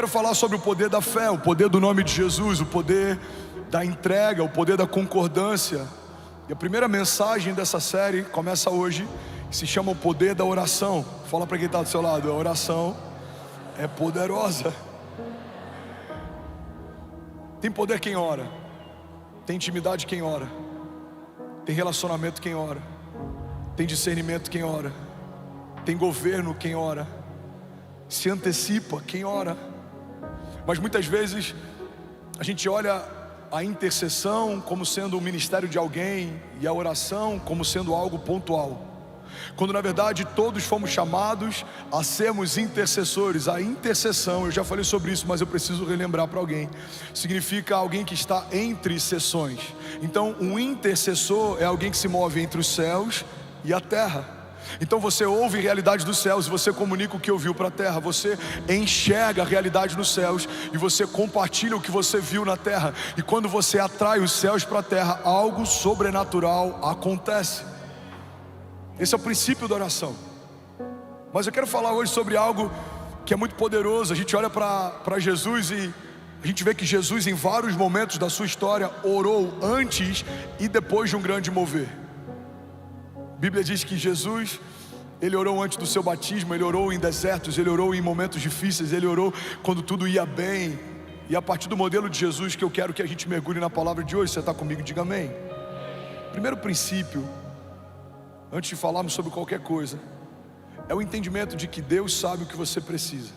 quero falar sobre o poder da fé, o poder do nome de Jesus, o poder da entrega, o poder da concordância. E a primeira mensagem dessa série começa hoje, se chama o poder da oração. Fala para quem está do seu lado: a oração é poderosa. Tem poder quem ora, tem intimidade quem ora, tem relacionamento quem ora, tem discernimento quem ora, tem governo quem ora, se antecipa quem ora. Mas muitas vezes a gente olha a intercessão como sendo o ministério de alguém e a oração como sendo algo pontual, quando na verdade todos fomos chamados a sermos intercessores. A intercessão, eu já falei sobre isso, mas eu preciso relembrar para alguém, significa alguém que está entre sessões. Então um intercessor é alguém que se move entre os céus e a terra. Então você ouve a realidade dos céus e você comunica o que ouviu para a terra. Você enxerga a realidade nos céus e você compartilha o que você viu na terra. E quando você atrai os céus para a terra, algo sobrenatural acontece. Esse é o princípio da oração. Mas eu quero falar hoje sobre algo que é muito poderoso. A gente olha para Jesus e a gente vê que Jesus, em vários momentos da sua história, orou antes e depois de um grande mover. A Bíblia diz que Jesus, ele orou antes do seu batismo, ele orou em desertos, ele orou em momentos difíceis, ele orou quando tudo ia bem. E a partir do modelo de Jesus que eu quero que a gente mergulhe na palavra de hoje. Você está comigo? Diga amém. Primeiro princípio, antes de falarmos sobre qualquer coisa, é o entendimento de que Deus sabe o que você precisa.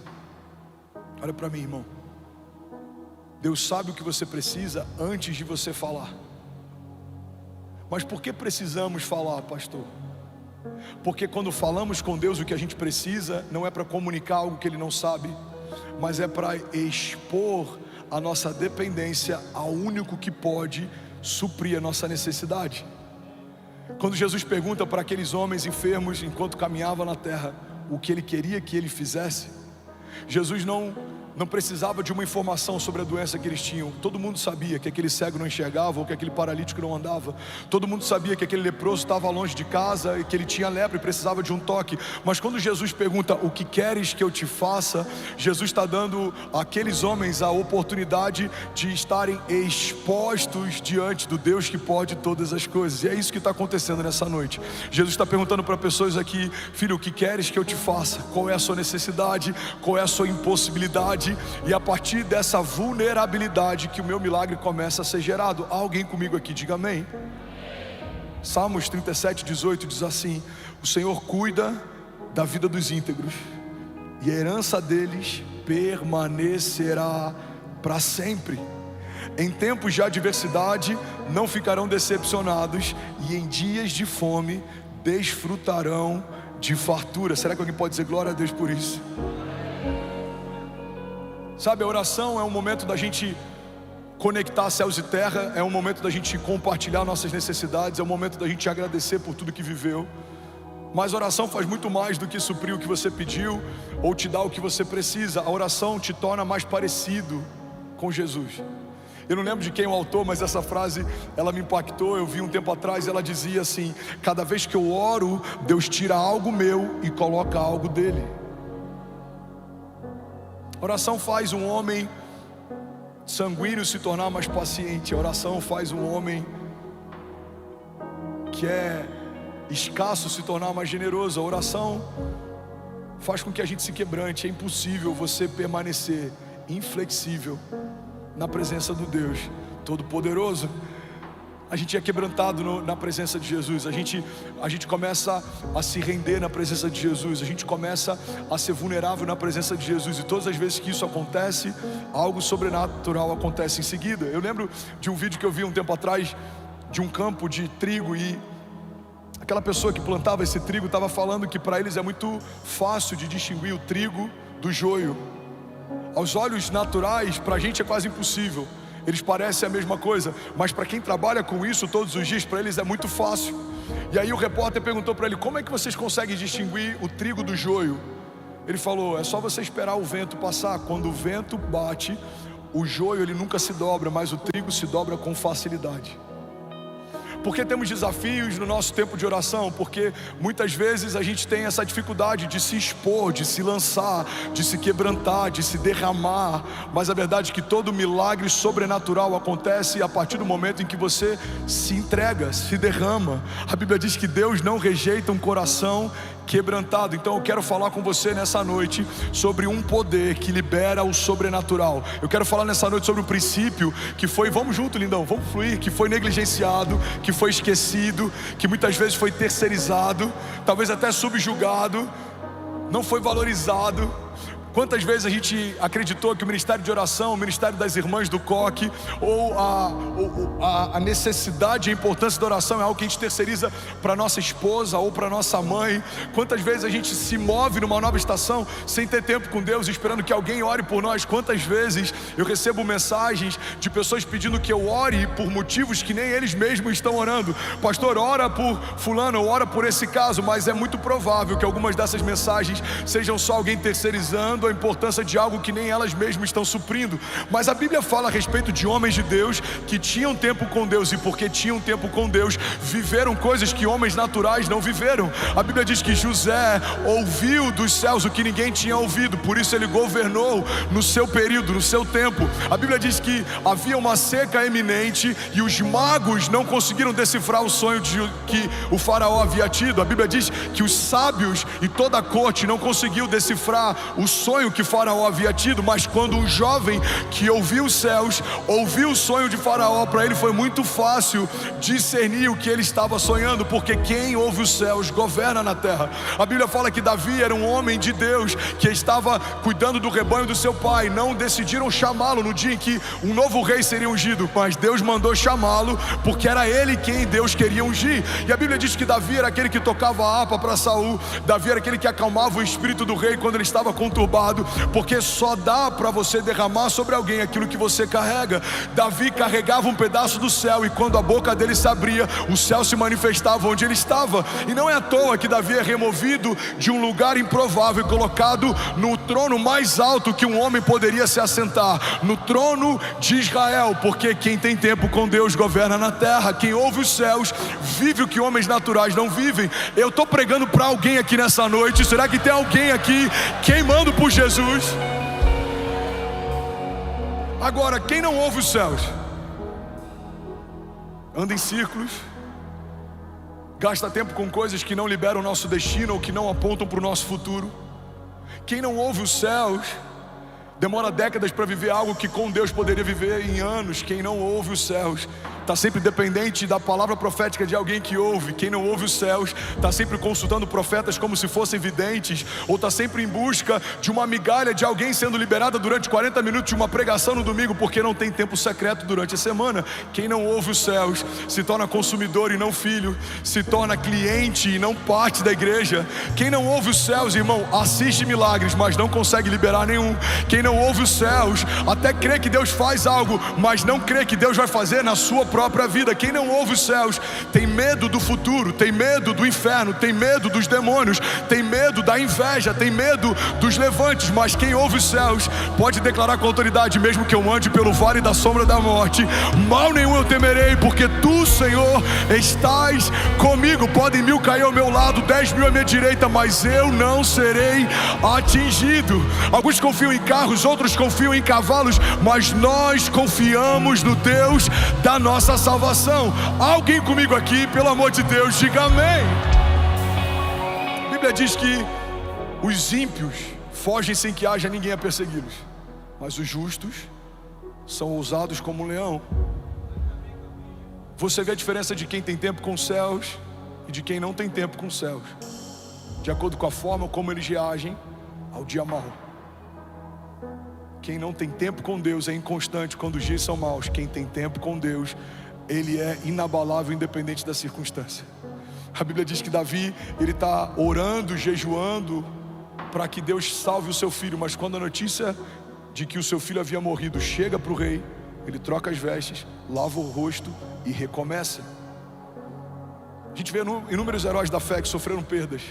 Olha para mim, irmão. Deus sabe o que você precisa antes de você falar. Mas por que precisamos falar, pastor? Porque quando falamos com Deus o que a gente precisa, não é para comunicar algo que Ele não sabe, mas é para expor a nossa dependência ao único que pode suprir a nossa necessidade. Quando Jesus pergunta para aqueles homens enfermos enquanto caminhava na terra o que Ele queria que Ele fizesse, Jesus não precisava de uma informação sobre a doença que eles tinham. Todo mundo sabia que aquele cego não enxergava, ou que aquele paralítico não andava. Todo mundo sabia que aquele leproso estava longe de casa e que ele tinha lepra e precisava de um toque. Mas quando Jesus pergunta: o que queres que eu te faça? Jesus está dando àqueles homens a oportunidade de estarem expostos diante do Deus que pode todas as coisas. E é isso que está acontecendo nessa noite. Jesus está perguntando para pessoas aqui: filho, o que queres que eu te faça? Qual é a sua necessidade? Qual é a sua impossibilidade? E a partir dessa vulnerabilidade que o meu milagre começa a ser gerado. Há alguém comigo aqui? Diga amém. Salmos 37:18 diz assim: o Senhor cuida da vida dos íntegros e a herança deles permanecerá para sempre. Em tempos de adversidade não ficarão decepcionados, e em dias de fome desfrutarão de fartura. Será que alguém pode dizer glória a Deus por isso? Sabe, a oração é um momento da gente conectar céus e terra, é um momento da gente compartilhar nossas necessidades, é um momento da gente agradecer por tudo que viveu. Mas a oração faz muito mais do que suprir o que você pediu ou te dar o que você precisa. A oração te torna mais parecido com Jesus. Eu não lembro de quem é o autor, mas essa frase, ela me impactou. Eu vi um tempo atrás, ela dizia assim: cada vez que eu oro, Deus tira algo meu e coloca algo dele. A oração faz um homem sanguíneo se tornar mais paciente. A oração faz um homem que é escasso se tornar mais generoso. A oração faz com que a gente se quebrante. É impossível você permanecer inflexível na presença do Deus Todo-Poderoso. A gente é quebrantado na presença de Jesus. A gente começa a se render na presença de Jesus. A gente começa a ser vulnerável na presença de Jesus. E todas as vezes que isso acontece, algo sobrenatural acontece em seguida. Eu lembro de um vídeo que eu vi um tempo atrás, de um campo de trigo, e aquela pessoa que plantava esse trigo estava falando que para eles é muito fácil de distinguir o trigo do joio. Aos olhos naturais, para a gente é quase impossível. Eles parecem a mesma coisa, mas para quem trabalha com isso todos os dias, para eles é muito fácil. E aí o repórter perguntou para ele: como é que vocês conseguem distinguir o trigo do joio? Ele falou: é só você esperar o vento passar. Quando o vento bate, o joio ele nunca se dobra, mas o trigo se dobra com facilidade. Por que temos desafios no nosso tempo de oração? Porque muitas vezes a gente tem essa dificuldade de se expor, de se lançar, de se quebrantar, de se derramar. Mas a verdade é que todo milagre sobrenatural acontece a partir do momento em que você se entrega, se derrama. A Bíblia diz que Deus não rejeita um coração quebrantado. Então eu quero falar com você nessa noite sobre um poder que libera o sobrenatural. Eu quero falar nessa noite sobre um princípio que foi, vamos junto, lindão, vamos fluir, que foi negligenciado, que foi esquecido, que muitas vezes foi terceirizado, talvez até subjugado, não foi valorizado. Quantas vezes a gente acreditou que o ministério de oração, o ministério das irmãs do coque, ou a necessidade e a importância da oração é algo que a gente terceiriza para nossa esposa ou para nossa mãe? Quantas vezes a gente se move numa nova estação sem ter tempo com Deus, esperando que alguém ore por nós? Quantas vezes eu recebo mensagens de pessoas pedindo que eu ore por motivos que nem eles mesmos estão orando? Pastor, ora por fulano, ora por esse caso. Mas é muito provável que algumas dessas mensagens sejam só alguém terceirizando a importância de algo que nem elas mesmas estão suprindo. Mas a Bíblia fala a respeito de homens de Deus que tinham tempo com Deus, e porque tinham tempo com Deus, viveram coisas que homens naturais não viveram. A Bíblia diz que José ouviu dos céus o que ninguém tinha ouvido, por isso ele governou no seu período, no seu tempo. A Bíblia diz que havia uma seca eminente e os magos não conseguiram decifrar o sonho que o faraó havia tido. A Bíblia diz que os sábios e toda a corte não conseguiu decifrar o sonho que Faraó havia tido. Mas quando um jovem que ouviu os céus, ouviu o sonho de Faraó, para ele foi muito fácil discernir o que ele estava sonhando, porque quem ouve os céus governa na terra. A Bíblia fala que Davi era um homem de Deus que estava cuidando do rebanho do seu pai. Não decidiram chamá-lo no dia em que um novo rei seria ungido, mas Deus mandou chamá-lo porque era ele quem Deus queria ungir. E a Bíblia diz que Davi era aquele que tocava a harpa para Saul. Davi era aquele que acalmava o espírito do rei quando ele estava conturbado, porque só dá para você derramar sobre alguém aquilo que você carrega. Davi carregava um pedaço do céu, e quando a boca dele se abria, o céu se manifestava onde ele estava. E não é à toa que Davi é removido de um lugar improvável e colocado no trono mais alto que um homem poderia se assentar, no trono de Israel, porque quem tem tempo com Deus governa na terra. Quem ouve os céus vive o que homens naturais não vivem. Eu estou pregando para alguém aqui nessa noite. Será que tem alguém aqui queimando por Jesus? Agora, quem não ouve os céus anda em círculos, gasta tempo com coisas que não liberam o nosso destino ou que não apontam para o nosso futuro. Quem não ouve os céus demora décadas para viver algo que com Deus poderia viver em anos. Quem não ouve os céus está sempre dependente da palavra profética de alguém que ouve. Quem não ouve os céus está sempre consultando profetas como se fossem videntes, ou está sempre em busca de uma migalha de alguém sendo liberada durante 40 minutos de uma pregação no domingo, porque não tem tempo secreto durante a semana. Quem não ouve os céus se torna consumidor e não filho, se torna cliente e não parte da igreja. Quem não ouve os céus, irmão, assiste milagres, mas não consegue liberar nenhum. Quem não ouve os céus até crê que Deus faz algo, mas não crê que Deus vai fazer na sua própria vida. Quem não ouve os céus tem medo do futuro, tem medo do inferno, tem medo dos demônios, tem medo da inveja, tem medo dos levantes. Mas quem ouve os céus pode declarar com autoridade: mesmo que eu ande pelo vale da sombra da morte, mal nenhum eu temerei, porque tu, Senhor, estás comigo. Podem 1000 cair ao meu lado, 10.000 à minha direita, mas eu não serei atingido. Alguns confiam em carros, outros confiam em cavalos, mas nós confiamos no Deus da nossa salvação. Alguém comigo aqui, pelo amor de Deus, diga amém. A Bíblia diz que os ímpios fogem sem que haja ninguém a persegui-los, mas os justos são ousados como um leão. Você vê a diferença de quem tem tempo com os céus e de quem não tem tempo com os céus, de acordo com a forma como eles reagem ao dia mau. Quem não tem tempo com Deus é inconstante quando os dias são maus. Quem tem tempo com Deus, ele é inabalável, independente da circunstância. A Bíblia diz que Davi, ele está orando, jejuando para que Deus salve o seu filho, mas quando a notícia de que o seu filho havia morrido chega para o rei, ele troca as vestes, lava o rosto e recomeça. A gente vê inúmeros heróis da fé que sofreram perdas.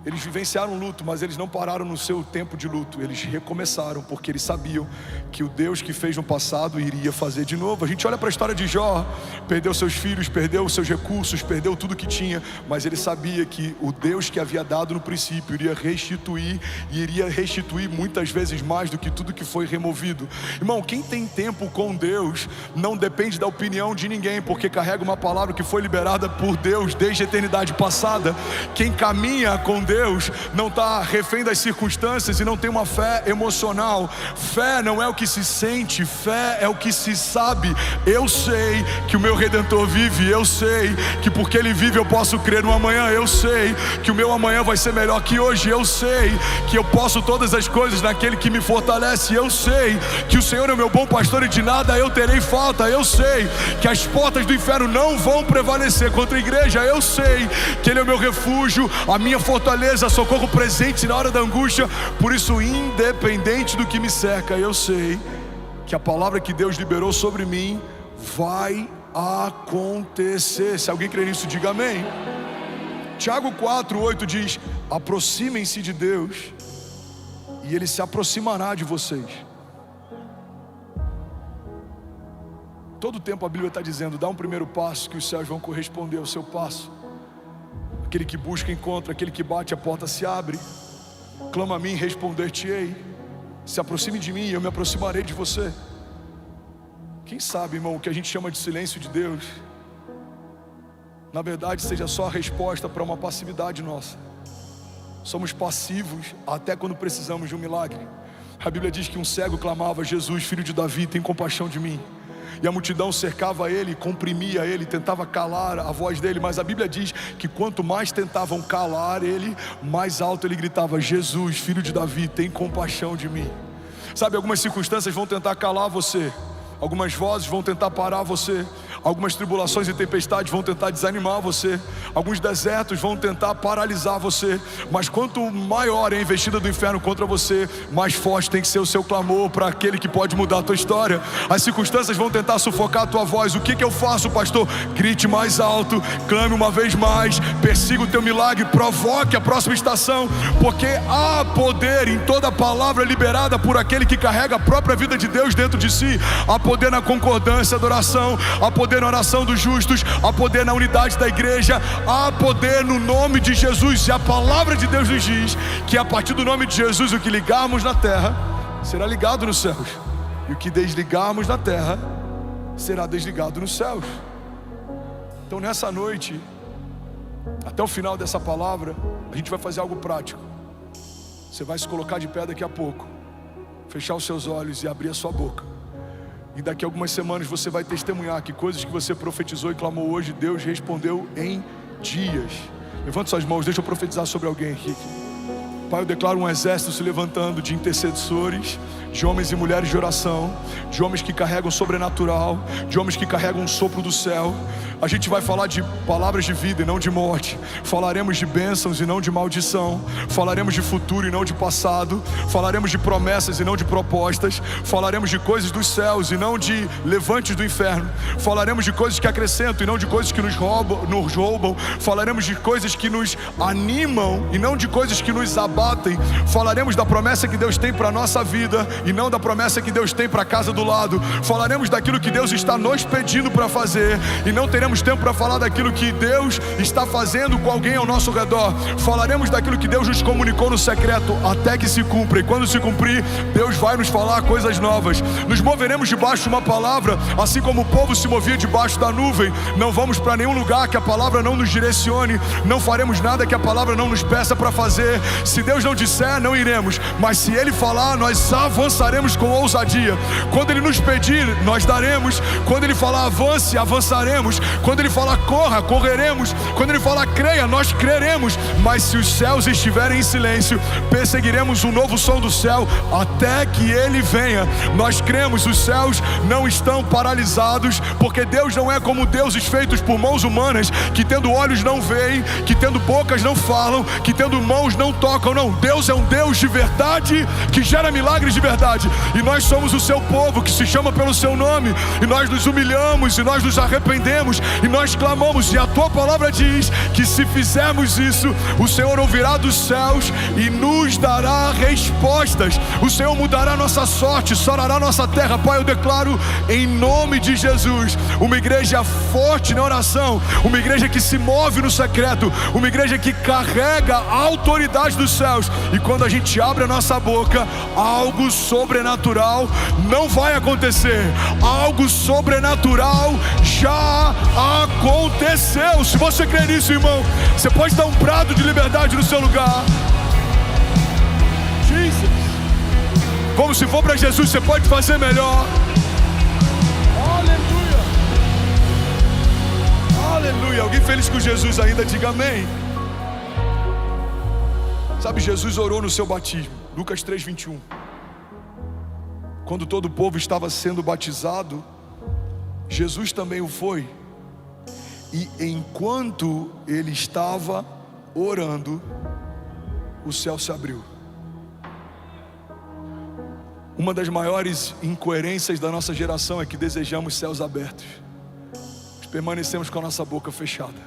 Eles vivenciaram um luto, mas eles não pararam no seu tempo de luto. Eles recomeçaram, porque eles sabiam que o Deus que fez no passado iria fazer de novo. A gente olha para a história de Jó, perdeu seus filhos, perdeu seus recursos, perdeu tudo que tinha, mas ele sabia que o Deus que havia dado no princípio iria restituir, e iria restituir muitas vezes mais do que tudo que foi removido. Irmão, quem tem tempo com Deus não depende da opinião de ninguém, porque carrega uma palavra que foi liberada por Deus desde a eternidade passada. Quem caminha com Deus não está refém das circunstâncias e não tem uma fé emocional. Fé não é o que se sente, fé é o que se sabe. Eu sei que o meu Redentor vive, eu sei que porque Ele vive eu posso crer no amanhã, eu sei que o meu amanhã vai ser melhor que hoje, eu sei que eu posso todas as coisas naquele que me fortalece, eu sei que o Senhor é o meu bom pastor e de nada eu terei falta, eu sei que as portas do inferno não vão prevalecer contra a igreja, eu sei que Ele é o meu refúgio, a minha fortaleza, socorro presente na hora da angústia. Por isso, independente do que me cerca, eu sei que a palavra que Deus liberou sobre mim vai acontecer. Se alguém crê nisso, diga amém. Tiago 4:8 diz: aproximem-se de Deus e Ele se aproximará de vocês. Todo tempo a Bíblia está dizendo: dá um primeiro passo que os céus vão corresponder ao seu passo. Aquele que busca encontra, aquele que bate a porta se abre. Clama a mim, responder-te-ei. Se aproxime de mim e eu me aproximarei de você. Quem sabe, irmão, o que a gente chama de silêncio de Deus, na verdade seja só a resposta para uma passividade nossa. Somos passivos até quando precisamos de um milagre. A Bíblia diz que um cego clamava: Jesus, filho de Davi, tem compaixão de mim. E a multidão cercava ele, comprimia ele, tentava calar a voz dele. Mas a Bíblia diz que quanto mais tentavam calar ele, mais alto ele gritava: Jesus, filho de Davi, tem compaixão de mim. Sabe, algumas circunstâncias vão tentar calar você, algumas vozes vão tentar parar você, algumas tribulações e tempestades vão tentar desanimar você, alguns desertos vão tentar paralisar você. Mas quanto maior é a investida do inferno contra você, mais forte tem que ser o seu clamor para aquele que pode mudar a tua história. As circunstâncias vão tentar sufocar a tua voz. O que eu faço, pastor? Grite mais alto, clame uma vez mais, persiga o teu milagre, provoque a próxima estação, porque há poder em toda palavra liberada por aquele que carrega a própria vida de Deus dentro de si. Há poder na concordância da oração, há poder na oração dos justos, há poder na unidade da igreja, há poder no nome de Jesus. E a palavra de Deus nos diz que a partir do nome de Jesus, o que ligarmos na terra será ligado nos céus, e o que desligarmos na terra será desligado nos céus. Então nessa noite, até o final dessa palavra, a gente vai fazer algo prático. Você vai se colocar de pé daqui a pouco, fechar os seus olhos e abrir a sua boca. E daqui a algumas semanas você vai testemunhar que coisas que você profetizou e clamou hoje, Deus respondeu em dias. Levante suas mãos, deixa eu profetizar sobre alguém aqui. Pai, eu declaro um exército se levantando de intercessores, de homens e mulheres de oração, de homens que carregam sobrenatural, de homens que carregam um sopro do céu. A gente vai falar de palavras de vida e não de morte. Falaremos de bênçãos e não de maldição. Falaremos de futuro e não de passado. Falaremos de promessas e não de propostas. Falaremos de coisas dos céus e não de levantes do inferno. Falaremos de coisas que acrescentam e não de coisas que nos roubam. Falaremos de coisas que nos animam e não de coisas que nos abatem. Falaremos da promessa que Deus tem para a nossa vida e não da promessa que Deus tem para a casa do lado. Falaremos daquilo que Deus está nos pedindo para fazer e não teremos tempo para falar daquilo que Deus está fazendo com alguém ao nosso redor. Falaremos daquilo que Deus nos comunicou no secreto até que se cumpra, e quando se cumprir, Deus vai nos falar coisas novas. Nos moveremos debaixo de uma palavra, assim como o povo se movia debaixo da nuvem. Não vamos para nenhum lugar que a palavra não nos direcione, não faremos nada que a palavra não nos peça para fazer. Se Deus não disser, não iremos, mas se Ele falar, nós avançaremos com ousadia. Quando Ele nos pedir, nós daremos. Quando Ele falar avance, avançaremos. Quando Ele falar corra, correremos. Quando Ele falar creia, nós creremos. Mas se os céus estiverem em silêncio, perseguiremos um novo som do céu até que Ele venha. Nós cremos, os céus não estão paralisados, porque Deus não é como deuses feitos por mãos humanas, que tendo olhos não veem, que tendo bocas não falam, que tendo mãos não tocam. Não, Deus é um Deus de verdade, que gera milagres de verdade. liberdade. E nós somos o seu povo que se chama pelo seu nome, e nós nos humilhamos, e nós nos arrependemos, e nós clamamos. E a tua palavra diz que se fizermos isso, o Senhor ouvirá dos céus e nos dará respostas. O Senhor mudará nossa sorte, sarará nossa terra. Pai, eu declaro em nome de Jesus uma igreja forte na oração, uma igreja que se move no secreto, uma igreja que carrega a autoridade dos céus. E quando a gente abre a nossa boca, algo sobrenatural não vai acontecer. Algo sobrenatural já aconteceu. Se você crê nisso, irmão, você pode dar um brado de liberdade no seu lugar. Jesus. Vamos, se for para Jesus, você pode fazer melhor. Aleluia. Aleluia. Alguém feliz com Jesus ainda, diga amém. Sabe, Jesus orou no seu batismo, Lucas 3:21. Quando todo o povo estava sendo batizado, Jesus também o foi. E enquanto ele estava orando, o céu se abriu. Uma das maiores incoerências da nossa geração é que desejamos céus abertos, mas permanecemos com a nossa boca fechada.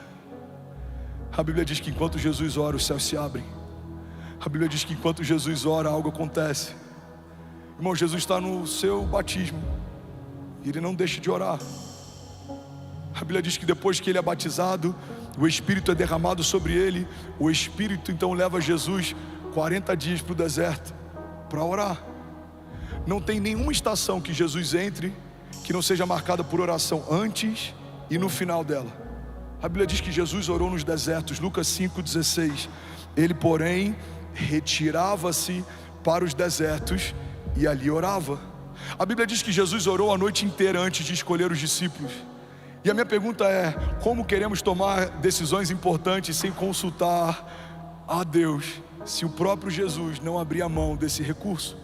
A Bíblia diz que enquanto Jesus ora, os céus se abrem. A Bíblia diz que enquanto Jesus ora, algo acontece. Irmão, Jesus está no seu batismo e ele não deixa de orar. A Bíblia diz que depois que ele é batizado, o Espírito é derramado sobre ele. O Espírito então leva Jesus 40 dias para o deserto para orar. Não tem nenhuma estação que Jesus entre que não seja marcada por oração antes e no final dela. A Bíblia diz que Jesus orou nos desertos, Lucas 5:16. Ele, porém, retirava-se para os desertos e ali orava. A Bíblia diz que Jesus orou a noite inteira antes de escolher os discípulos. E a minha pergunta é: como queremos tomar decisões importantes sem consultar a Deus, se o próprio Jesus não abrir a mão desse recurso?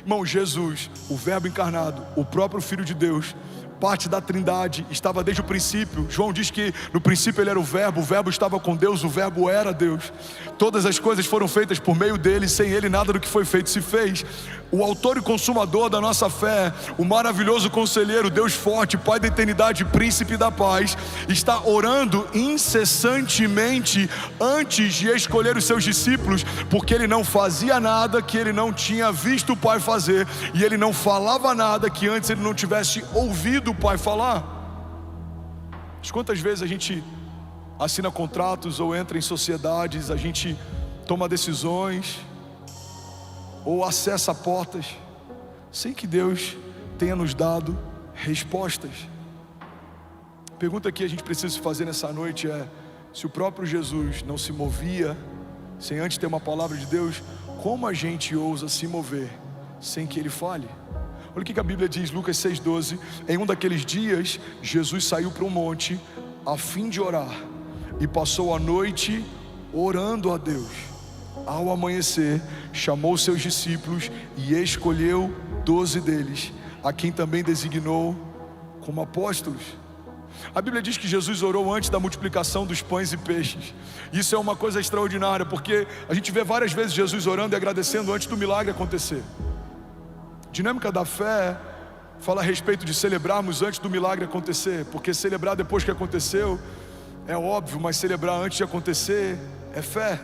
Irmão, Jesus, o Verbo encarnado, o próprio Filho de Deus, parte da Trindade, estava desde o princípio. João diz que no princípio ele era o Verbo estava com Deus, o Verbo era Deus. Todas as coisas foram feitas por meio dele, sem ele nada do que foi feito se fez. O autor e consumador da nossa fé, o maravilhoso conselheiro, Deus forte, Pai da eternidade, Príncipe da paz, está orando incessantemente antes de escolher os seus discípulos, porque ele não fazia nada que ele não tinha visto o Pai fazer, e ele não falava nada que antes ele não tivesse ouvido o Pai falar. Mas quantas vezes a gente assina contratos ou entra em sociedades, a gente toma decisões ou acessa portas sem que Deus tenha nos dado respostas. A pergunta que a gente precisa fazer nessa noite é: se o próprio Jesus não se movia sem antes ter uma palavra de Deus, como a gente ousa se mover sem que Ele fale? Olha o que a Bíblia diz, Lucas 6:12. Em um daqueles dias, Jesus saiu para um monte a fim de orar, e passou a noite orando a Deus. Ao amanhecer, chamou seus discípulos e escolheu 12 deles, a quem também designou como apóstolos. A Bíblia diz que Jesus orou antes da multiplicação dos pães e peixes. Isso é uma coisa extraordinária, porque a gente vê várias vezes Jesus orando e agradecendo antes do milagre acontecer. Dinâmica da fé fala a respeito de celebrarmos antes do milagre acontecer, porque celebrar depois que aconteceu é óbvio, mas celebrar antes de acontecer é fé.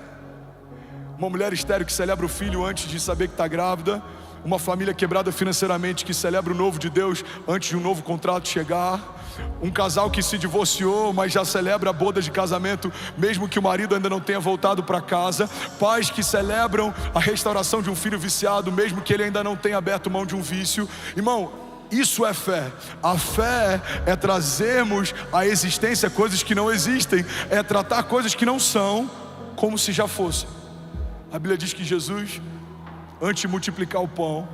Uma mulher estéril que celebra o filho antes de saber que está grávida, uma família quebrada financeiramente que celebra o novo de Deus antes de um novo contrato chegar, um casal que se divorciou, mas já celebra a boda de casamento, mesmo que o marido ainda não tenha voltado para casa, pais que celebram a restauração de um filho viciado, mesmo que ele ainda não tenha aberto mão de um vício. Irmão, isso é fé. A fé é trazermos à existência coisas que não existem, é tratar coisas que não são como se já fossem. A Bíblia diz que Jesus, antes de multiplicar o pão,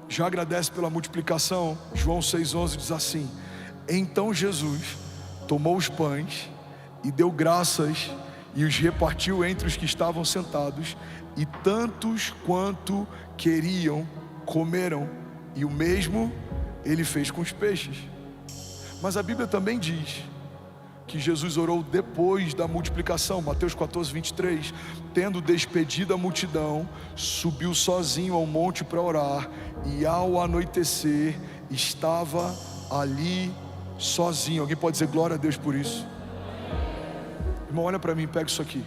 já agradece pela multiplicação. João 6,11 diz assim: então Jesus tomou os pães e deu graças e os repartiu entre os que estavam sentados, e tantos quanto queriam comeram, e o mesmo ele fez com os peixes. Mas a Bíblia também diz que Jesus orou depois da multiplicação. Mateus 14, 23. Tendo despedido a multidão, subiu sozinho ao monte para orar, e ao anoitecer estava ali sozinho. Alguém pode dizer glória a Deus por isso? Irmão, olha para mim, pega isso aqui.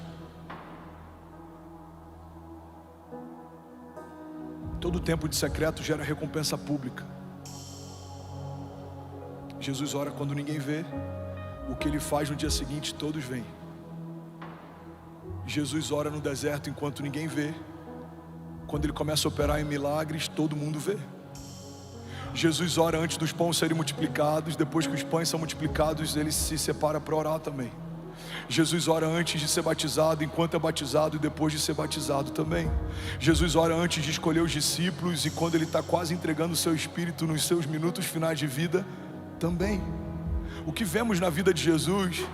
Todo tempo de secreto gera recompensa pública. Jesus ora quando ninguém vê. O que ele faz no dia seguinte, todos veem. Jesus ora no deserto enquanto ninguém vê. Quando ele começa a operar em milagres, todo mundo vê. Jesus ora antes dos pães serem multiplicados. Depois que os pães são multiplicados, ele se separa para orar também. Jesus ora antes de ser batizado, enquanto é batizado, e depois de ser batizado também. Jesus ora antes de escolher os discípulos, e quando ele está quase entregando o seu espírito nos seus minutos finais de vida também. O que vemos na vida de Jesus,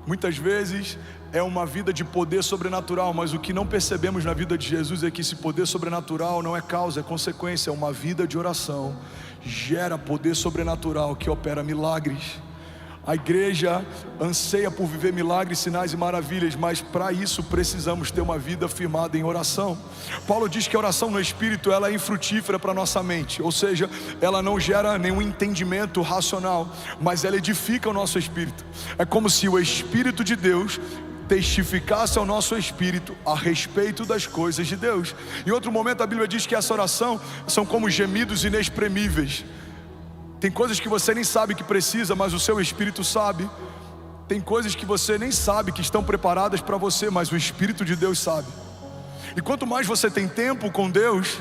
muitas vezes, é uma vida de poder sobrenatural, mas o que não percebemos na vida de Jesus é que esse poder sobrenatural não é causa, é consequência. É uma vida de oração, gera poder sobrenatural que opera milagres. A igreja anseia por viver milagres, sinais e maravilhas, mas para isso precisamos ter uma vida firmada em oração. Paulo diz que a oração no Espírito, ela é infrutífera para a nossa mente, ou seja, ela não gera nenhum entendimento racional, mas ela edifica o nosso espírito. É como se o Espírito de Deus testificasse ao nosso espírito a respeito das coisas de Deus. Em outro momento a Bíblia diz que essa oração são como gemidos inexprimíveis. Tem coisas que você nem sabe que precisa, mas o seu espírito sabe. Tem coisas que você nem sabe que estão preparadas para você, mas o Espírito de Deus sabe. E quanto mais você tem tempo com Deus,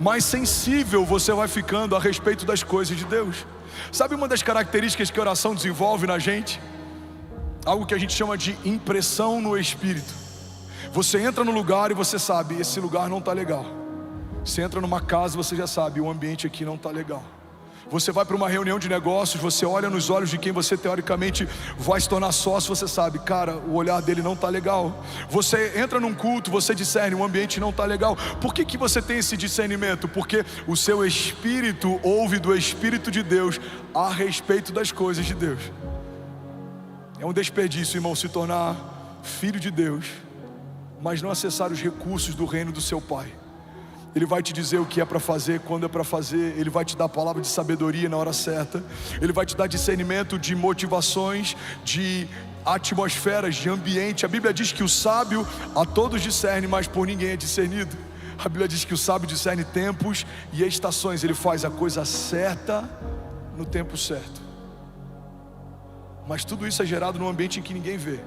mais sensível você vai ficando a respeito das coisas de Deus. Sabe uma das características que a oração desenvolve na gente? Algo que a gente chama de impressão no Espírito. Você entra no lugar e você sabe, esse lugar não está legal. Você entra numa casa, você já sabe, o ambiente aqui não está legal. Você vai para uma reunião de negócios, você olha nos olhos de quem você teoricamente vai se tornar sócio, você sabe, cara, o olhar dele não está legal. Você entra num culto, você discerne, o ambiente não está legal. Por que você tem esse discernimento? Porque o seu espírito ouve do Espírito de Deus a respeito das coisas de Deus. É um desperdício, irmão, se tornar filho de Deus, mas não acessar os recursos do reino do seu Pai. Ele vai te dizer o que é para fazer, quando é para fazer. Ele vai te dar a palavra de sabedoria na hora certa. Ele vai te dar discernimento de motivações, de atmosferas, de ambiente. A Bíblia diz que o sábio a todos discerne, mas por ninguém é discernido. A Bíblia diz que o sábio discerne tempos e estações. Ele faz a coisa certa no tempo certo. Mas tudo isso é gerado num ambiente em que ninguém vê.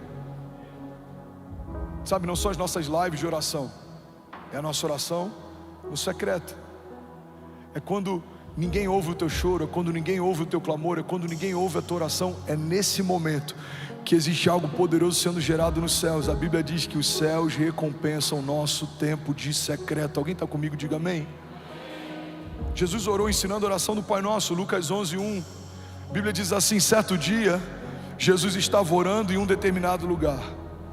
Sabe, não são as nossas lives de oração, é a nossa oração no secreto. É quando ninguém ouve o teu choro, é quando ninguém ouve o teu clamor, é quando ninguém ouve a tua oração. É nesse momento que existe algo poderoso sendo gerado nos céus. A Bíblia diz que os céus recompensam o nosso tempo de secreto. Alguém está comigo? Diga amém. Jesus orou ensinando a oração do Pai Nosso, Lucas 11:1. A Bíblia diz assim: certo dia, Jesus estava orando em um determinado lugar,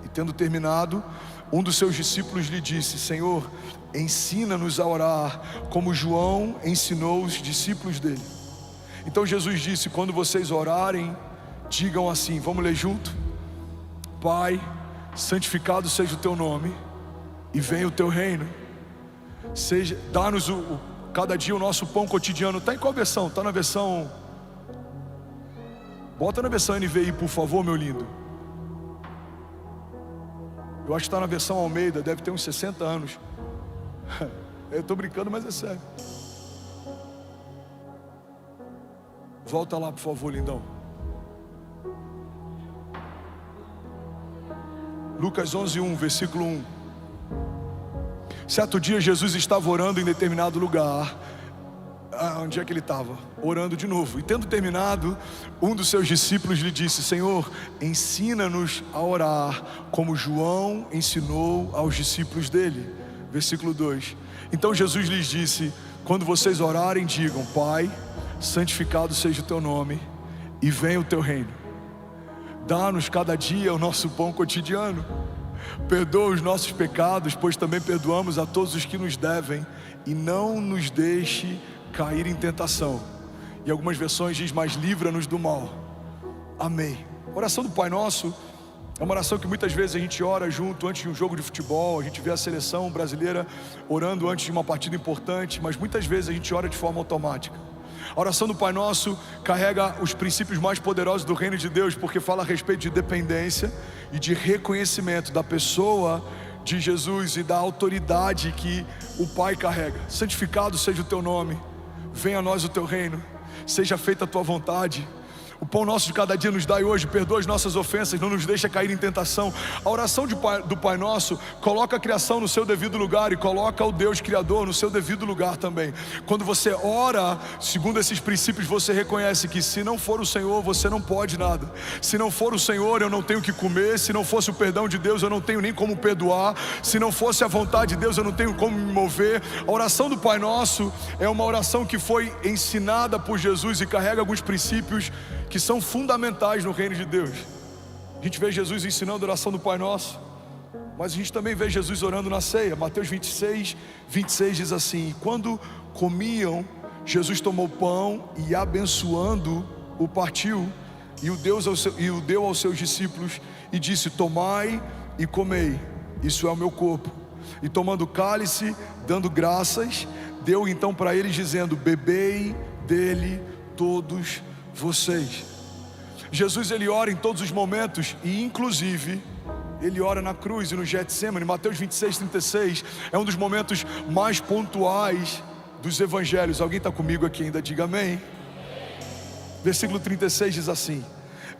e tendo terminado, um dos seus discípulos lhe disse: Senhor, ensina-nos a orar, como João ensinou os discípulos dele. Então Jesus disse: quando vocês orarem, digam assim, vamos ler junto? Pai, santificado seja o teu nome, e venha o teu reino. Dá-nos cada dia o nosso pão cotidiano. Está em qual versão? Está na versão... Bota na versão NVI, por favor, meu lindo. Eu acho que está na versão Almeida, deve ter uns 60 anos. Eu estou brincando, mas é sério. Volta lá, por favor, lindão. Lucas 11:1, versículo 1. Certo dia Jesus estava orando em determinado lugar. Onde é que ele estava? Orando de novo. E tendo terminado, um dos seus discípulos lhe disse: Senhor, ensina-nos a orar, como João ensinou aos discípulos dele. Versículo 2. Então Jesus lhes disse: quando vocês orarem, digam: Pai, santificado seja o teu nome, e venha o teu reino. Dá-nos cada dia o nosso pão cotidiano. Perdoa os nossos pecados, pois também perdoamos a todos os que nos devem, e não nos deixe cair em tentação. E algumas versões diz: mas livra-nos do mal. Amém. oração do Pai Nosso é uma oração que muitas vezes a gente ora junto antes de um jogo de futebol. A gente vê a seleção brasileira orando antes de uma partida importante, mas muitas vezes a gente ora de forma automática. A oração do Pai Nosso carrega os princípios mais poderosos do reino de Deus, porque fala a respeito de dependência e de reconhecimento da pessoa de Jesus e da autoridade que o Pai carrega. Santificado seja o teu nome, venha a nós o teu reino, seja feita a tua vontade. O pão nosso de cada dia nos dai hoje, perdoa as nossas ofensas, não nos deixa cair em tentação. A oração do Pai Nosso coloca a criação no seu devido lugar e coloca o Deus Criador no seu devido lugar também. Quando você ora segundo esses princípios, você reconhece que se não for o Senhor, você não pode nada. Se não for o Senhor, eu não tenho o que comer. Se não fosse o perdão de Deus, eu não tenho nem como perdoar. Se não fosse a vontade de Deus, eu não tenho como me mover. A oração do Pai Nosso é uma oração que foi ensinada por Jesus e carrega alguns princípios que são fundamentais no reino de Deus. A gente vê Jesus ensinando a oração do Pai Nosso, mas a gente também vê Jesus orando na ceia. Mateus 26 diz assim: quando comiam, Jesus tomou o pão e abençoando, o partiu e o deu aos seus discípulos e disse: tomai e comei, isso é o meu corpo. E tomando o cálice, dando graças, deu então para eles dizendo: bebei dele todos vocês. Jesus, ele ora em todos os momentos, e inclusive ele ora na cruz e no Getsemane. Mateus 26:36 é um dos momentos mais pontuais dos evangelhos. Alguém está comigo aqui ainda? Diga amém. Versículo 36 diz assim: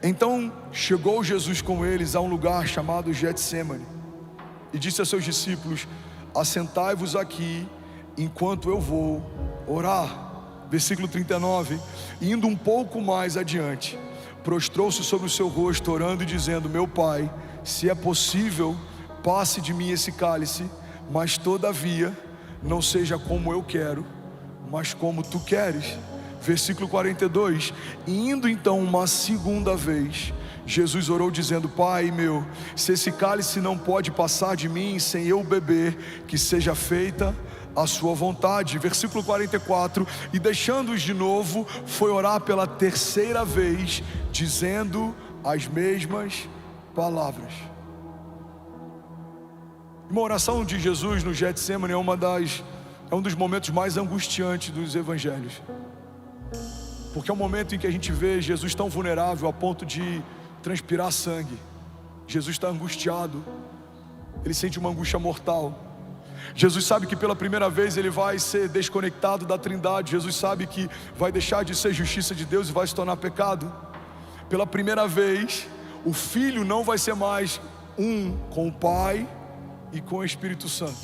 então chegou Jesus com eles a um lugar chamado Getsemane e disse a seus discípulos: assentai-vos aqui enquanto eu vou orar. Versículo 39, indo um pouco mais adiante, prostrou-se sobre o seu rosto, orando e dizendo: meu Pai, se é possível, passe de mim esse cálice, mas todavia não seja como eu quero, mas como tu queres. Versículo 42, indo então uma segunda vez, Jesus orou dizendo: Pai meu, se esse cálice não pode passar de mim sem eu beber, que seja feita a sua vontade. Versículo 44, e deixando-os de novo, foi orar pela terceira vez, dizendo as mesmas palavras. Uma oração de Jesus no Getsemane é um dos momentos mais angustiantes dos evangelhos, porque é um momento em que a gente vê Jesus tão vulnerável a ponto de transpirar sangue. Jesus está angustiado, ele sente uma angústia mortal. Jesus sabe que pela primeira vez ele vai ser desconectado da Trindade. Jesus sabe que vai deixar de ser justiça de Deus e vai se tornar pecado. Pela primeira vez, o Filho não vai ser mais um com o Pai e com o Espírito Santo.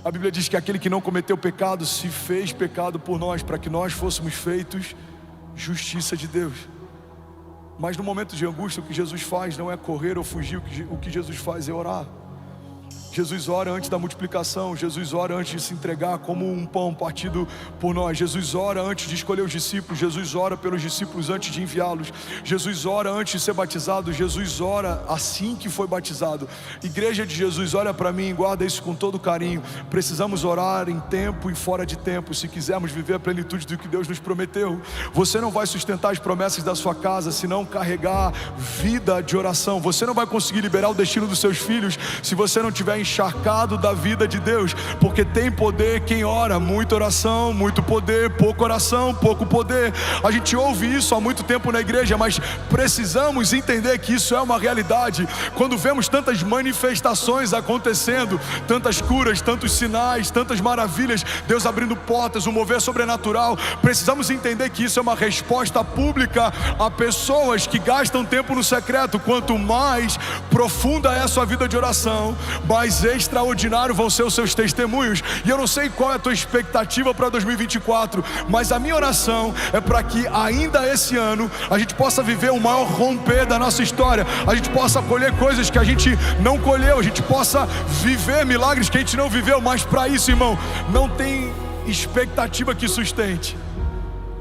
A Bíblia diz que aquele que não cometeu pecado se fez pecado por nós, para que nós fôssemos feitos justiça de Deus. Mas no momento de angústia, o que Jesus faz não é correr ou fugir, o que Jesus faz é orar. Jesus ora antes da multiplicação. Jesus ora antes de se entregar como um pão partido por nós. Jesus ora antes de escolher os discípulos. Jesus ora pelos discípulos antes de enviá-los. Jesus ora antes de ser batizado. Jesus ora assim que foi batizado. Igreja de Jesus, olha para mim, guarda isso com todo carinho. Precisamos orar em tempo e fora de tempo, se quisermos viver a plenitude do que Deus nos prometeu. Você não vai sustentar as promessas da sua casa se não carregar vida de oração. Você não vai conseguir liberar o destino dos seus filhos se você não tiver encharcado da vida de Deus, porque tem poder quem ora. Muita oração, muito poder; pouca oração, pouco poder. A gente ouve isso há muito tempo na igreja, mas precisamos entender que isso é uma realidade. Quando vemos tantas manifestações acontecendo, tantas curas, tantos sinais, tantas maravilhas, Deus abrindo portas, um mover sobrenatural, precisamos entender que isso é uma resposta pública a pessoas que gastam tempo no secreto. Quanto mais profunda é a sua vida de oração, mais extraordinário vão ser os seus testemunhos. E eu não sei qual é a tua expectativa para 2024, mas a minha oração é para que ainda esse ano a gente possa viver o maior romper da nossa história, a gente possa colher coisas que a gente não colheu, a gente possa viver milagres que a gente não viveu. Mas para isso, irmão, não tem expectativa que sustente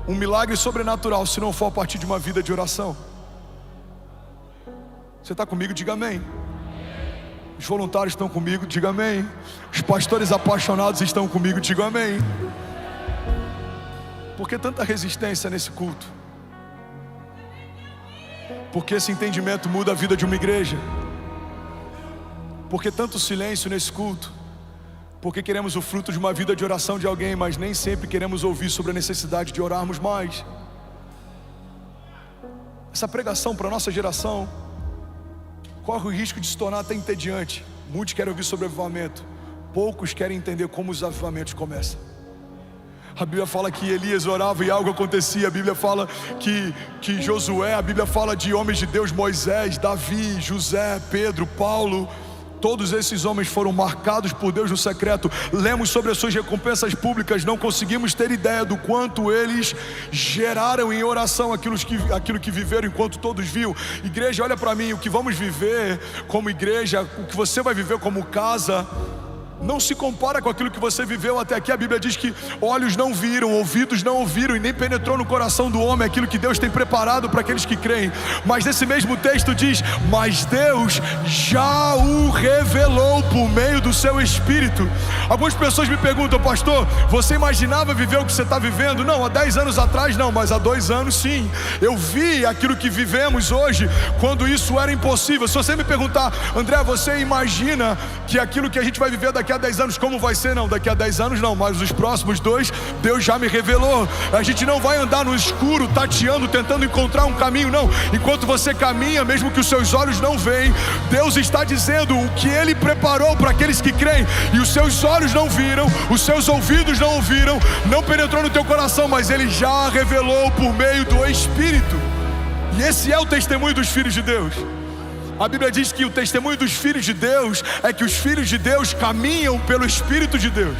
um milagre sobrenatural se não for a partir de uma vida de oração. Você está comigo? Diga amém. Os voluntários estão comigo, diga amém. Os pastores apaixonados estão comigo, diga amém. Por que tanta resistência nesse culto? Porque esse entendimento muda a vida de uma igreja. Porque tanto silêncio nesse culto? Porque queremos o fruto de uma vida de oração de alguém, mas nem sempre queremos ouvir sobre a necessidade de orarmos mais. Essa pregação para a nossa geração corre o risco de se tornar até entediante. Muitos querem ouvir sobre avivamento, poucos querem entender como os avivamentos começam. A Bíblia fala que Elias orava e algo acontecia. A Bíblia fala que Josué, a Bíblia fala de homens de Deus, Moisés, Davi, José, Pedro, Paulo. Todos esses homens foram marcados por Deus no secreto. Lemos sobre as suas recompensas públicas. Não conseguimos ter ideia do quanto eles geraram em oração aquilo que viveram enquanto todos viam. Igreja, olha para mim, o que vamos viver como igreja, o que você vai viver como casa, não se compara com aquilo que você viveu até aqui. A Bíblia diz que olhos não viram, ouvidos não ouviram e nem penetrou no coração do homem aquilo que Deus tem preparado para aqueles que creem. Mas nesse mesmo texto diz: mas Deus já o revelou por meio do seu Espírito. Algumas pessoas me perguntam: pastor, você imaginava viver o que você está vivendo? Não, há 10 anos atrás não, mas há 2 anos sim. Eu vi aquilo que vivemos hoje quando isso era impossível. Se você me perguntar: André, você imagina que aquilo que a gente vai viver daqui a 10 anos, como vai ser? Não, daqui a 10 anos não, mas os próximos 2, Deus já me revelou. A gente não vai andar no escuro, tateando, tentando encontrar um caminho, não. Enquanto você caminha, mesmo que os seus olhos não veem, Deus está dizendo o que Ele preparou para aqueles que creem. E os seus olhos não viram, os seus ouvidos não ouviram, não penetrou no teu coração, mas Ele já revelou por meio do Espírito. E esse é o testemunho dos filhos de Deus. A Bíblia diz que o testemunho dos filhos de Deus é que os filhos de Deus caminham pelo Espírito de Deus.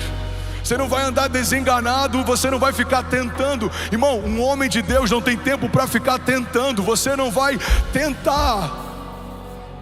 Você não vai andar desenganado, você não vai ficar tentando. Irmão, um homem de Deus não tem tempo para ficar tentando. Você não vai tentar.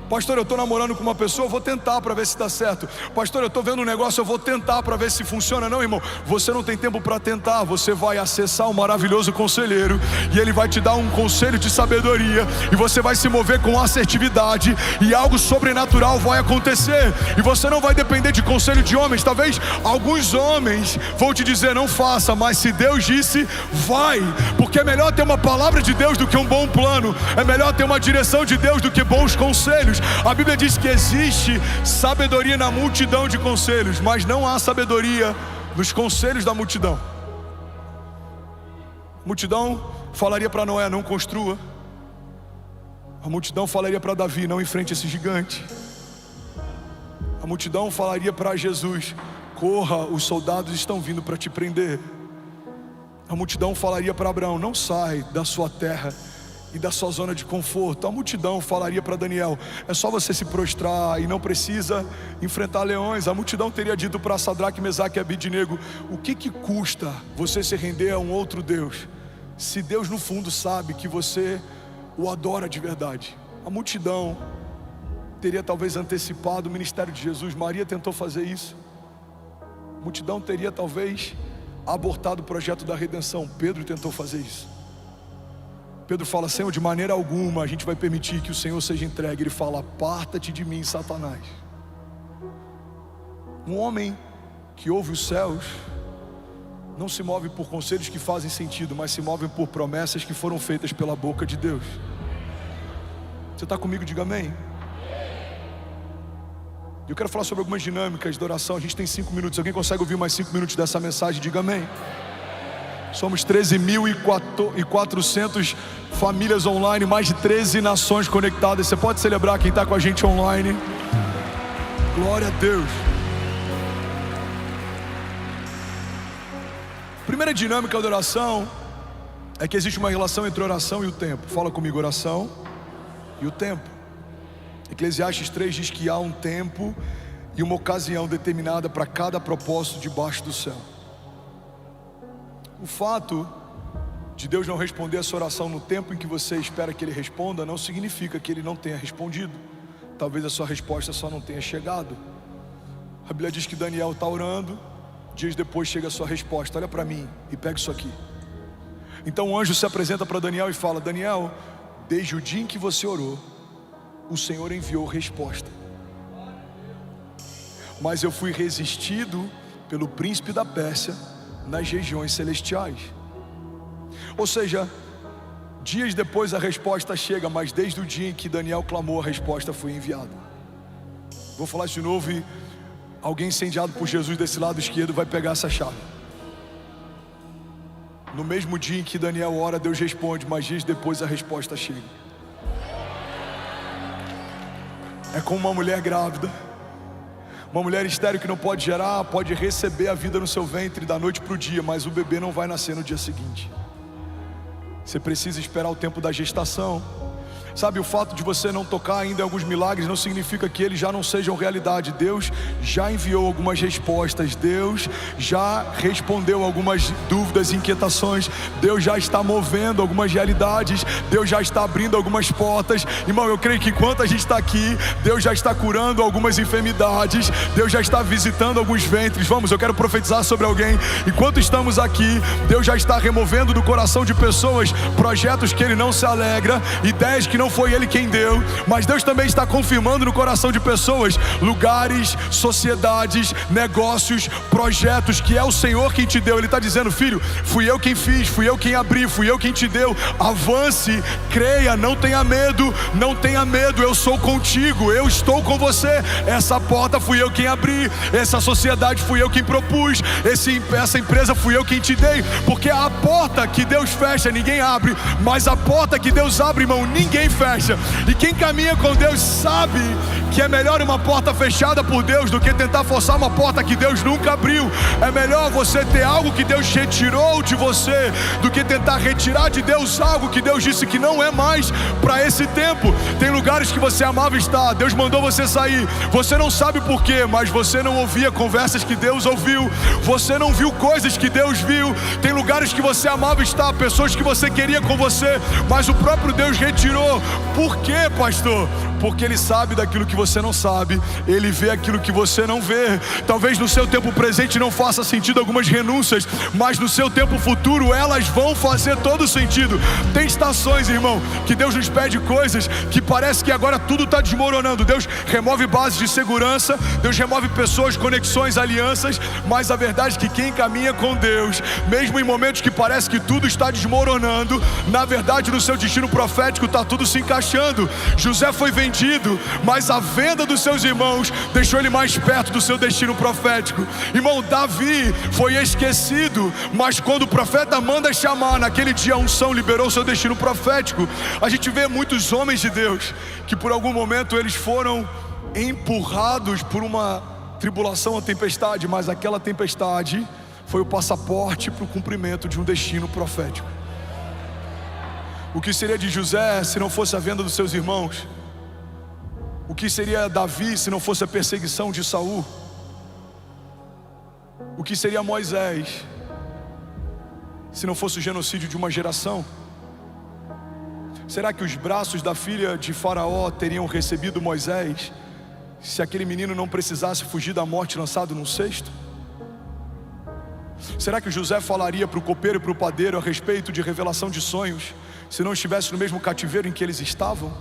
Pastor, eu estou namorando com uma pessoa, eu vou tentar para ver se dá certo. Pastor, eu estou vendo um negócio, eu vou tentar para ver se funciona. Não, irmão, você não tem tempo para tentar. Você vai acessar o maravilhoso conselheiro e ele vai te dar um conselho de sabedoria, e você vai se mover com assertividade, e algo sobrenatural vai acontecer. E você não vai depender de conselho de homens. Talvez alguns homens vão te dizer: não faça, mas se Deus disse, vai. Porque é melhor ter uma palavra de Deus do que um bom plano. É melhor ter uma direção de Deus do que bons conselhos. A Bíblia diz que existe sabedoria na multidão de conselhos, mas não há sabedoria nos conselhos da multidão. A multidão falaria para Noé: não construa. A multidão falaria para Davi: não enfrente esse gigante. A multidão falaria para Jesus: corra, os soldados estão vindo para te prender. A multidão falaria para Abraão: não sai da sua terra e da sua zona de conforto. A multidão falaria para Daniel: é só você se prostrar e não precisa enfrentar leões. A multidão teria dito para Sadraque, Mesaque e Abidnego: o que custa você se render a um outro Deus, se Deus no fundo sabe que você o adora de verdade? A multidão teria talvez antecipado o ministério de Jesus. Maria tentou fazer isso. A multidão teria talvez abortado o projeto da redenção. Pedro tentou fazer isso. Pedro fala: Senhor, de maneira alguma a gente vai permitir que o Senhor seja entregue. Ele fala: aparta-te de mim, Satanás. Um homem que ouve os céus não se move por conselhos que fazem sentido, mas se move por promessas que foram feitas pela boca de Deus. Você está comigo? Diga amém. Eu quero falar sobre algumas dinâmicas de oração. A gente tem 5 minutos. Alguém consegue ouvir mais 5 minutos dessa mensagem? Diga amém. Somos 13.400 famílias online, mais de 13 nações conectadas. Você pode celebrar quem está com a gente online. Glória a Deus. Primeira dinâmica da oração é que existe uma relação entre oração e o tempo. Fala comigo: oração e o tempo. Eclesiastes 3 diz que há um tempo e uma ocasião determinada para cada propósito debaixo do céu. O fato de Deus não responder a sua oração no tempo em que você espera que Ele responda não significa que Ele não tenha respondido. Talvez a sua resposta só não tenha chegado. A Bíblia diz que Daniel está orando, dias depois chega a sua resposta. Olha para mim e pega isso aqui. Então o anjo se apresenta para Daniel e fala: Daniel, desde o dia em que você orou, o Senhor enviou resposta, mas eu fui resistido pelo príncipe da Pérsia nas regiões celestiais. Ou seja, Dias depois a resposta chega, mas desde o dia em que Daniel clamou, a resposta foi enviada. Vou falar isso de novo e alguém incendiado por Jesus desse lado esquerdo vai pegar essa chave. No mesmo dia em que Daniel ora, Deus responde, mas dias depois a resposta chega. É como uma mulher grávida, uma mulher estéril que não pode gerar, pode receber a vida no seu ventre da noite para o dia, mas o bebê não vai nascer no dia seguinte. Você precisa esperar o tempo da gestação. Sabe, o fato de você não tocar ainda em alguns milagres não significa que eles já não sejam realidade. Deus já enviou algumas respostas, Deus já respondeu algumas dúvidas e inquietações, Deus já está movendo algumas realidades, Deus já está abrindo algumas portas. Irmão, eu creio que enquanto a gente está aqui, Deus já está curando algumas enfermidades, Deus já está visitando alguns ventres. Vamos, eu quero profetizar sobre alguém. Enquanto estamos aqui, Deus já está removendo do coração de pessoas projetos que Ele não se alegra, ideias que não foi Ele quem deu, mas Deus também está confirmando no coração de pessoas lugares, sociedades, negócios, projetos que é o Senhor quem te deu. Ele está dizendo: filho, fui eu quem fiz, fui eu quem abri, fui eu quem te deu. Avance, creia, não tenha medo, não tenha medo, eu sou contigo, eu estou com você. Essa porta fui eu quem abri, essa sociedade fui eu quem propus, essa empresa fui eu quem te dei, porque a porta que Deus fecha ninguém abre, mas a porta que Deus abre, irmão, ninguém fecha. E quem caminha com Deus sabe que é melhor uma porta fechada por Deus do que tentar forçar uma porta que Deus nunca abriu. É melhor você ter algo que Deus retirou de você do que tentar retirar de Deus algo que Deus disse que não é mais para esse tempo. Tem lugares que você amava estar, Deus mandou você sair, você não sabe por quê, mas você não ouvia conversas que Deus ouviu, você não viu coisas que Deus viu. Tem lugares que você amava estar, pessoas que você queria com você, mas o próprio Deus retirou. Por quê, pastor? Porque Ele sabe daquilo que você não sabe, Ele vê aquilo que você não vê. Talvez no seu tempo presente não faça sentido algumas renúncias, mas no seu tempo futuro elas vão fazer todo sentido. Tem estações, irmão, que Deus nos pede coisas que parece que agora tudo está desmoronando. Deus remove bases de segurança, Deus remove pessoas, conexões, alianças, mas a verdade é que quem caminha com Deus, mesmo em momentos que parece que tudo está desmoronando, na verdade no seu destino profético está tudo se encaixando. José foi vendido, mas a venda dos seus irmãos deixou ele mais perto do seu destino profético. Irmão, Davi foi esquecido, mas quando o profeta manda chamar, naquele dia a unção liberou seu destino profético. A gente vê muitos homens de Deus que por algum momento eles foram empurrados por uma tribulação ou tempestade, mas aquela tempestade foi o passaporte para o cumprimento de um destino profético. O que seria de José se não fosse a venda dos seus irmãos? O que seria Davi se não fosse a perseguição de Saul? O que seria Moisés se não fosse o genocídio de uma geração? Será que os braços da filha de Faraó teriam recebido Moisés se aquele menino não precisasse fugir da morte lançado num cesto? Será que José falaria para o copeiro e para o padeiro a respeito de revelação de sonhos se não estivesse no mesmo cativeiro em que eles estavam?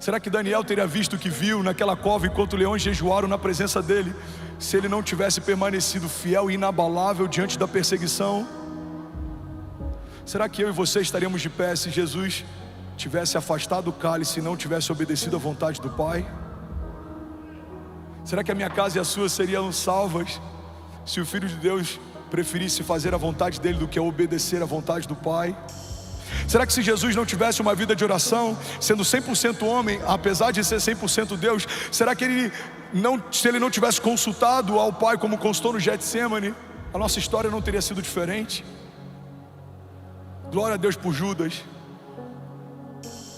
Será que Daniel teria visto o que viu naquela cova enquanto leões jejuaram na presença dele, se ele não tivesse permanecido fiel e inabalável diante da perseguição? Será que eu e você estaríamos de pé se Jesus tivesse afastado o cálice e não tivesse obedecido à vontade do Pai? Será que a minha casa e a sua seriam salvas se o Filho de Deus preferisse fazer a vontade dele do que obedecer à vontade do Pai? Será que se Jesus não tivesse uma vida de oração, sendo 100% homem, apesar de ser 100% Deus, será que se ele não tivesse consultado ao Pai como consultou no Getsemane, a nossa história não teria sido diferente? Glória a Deus por Judas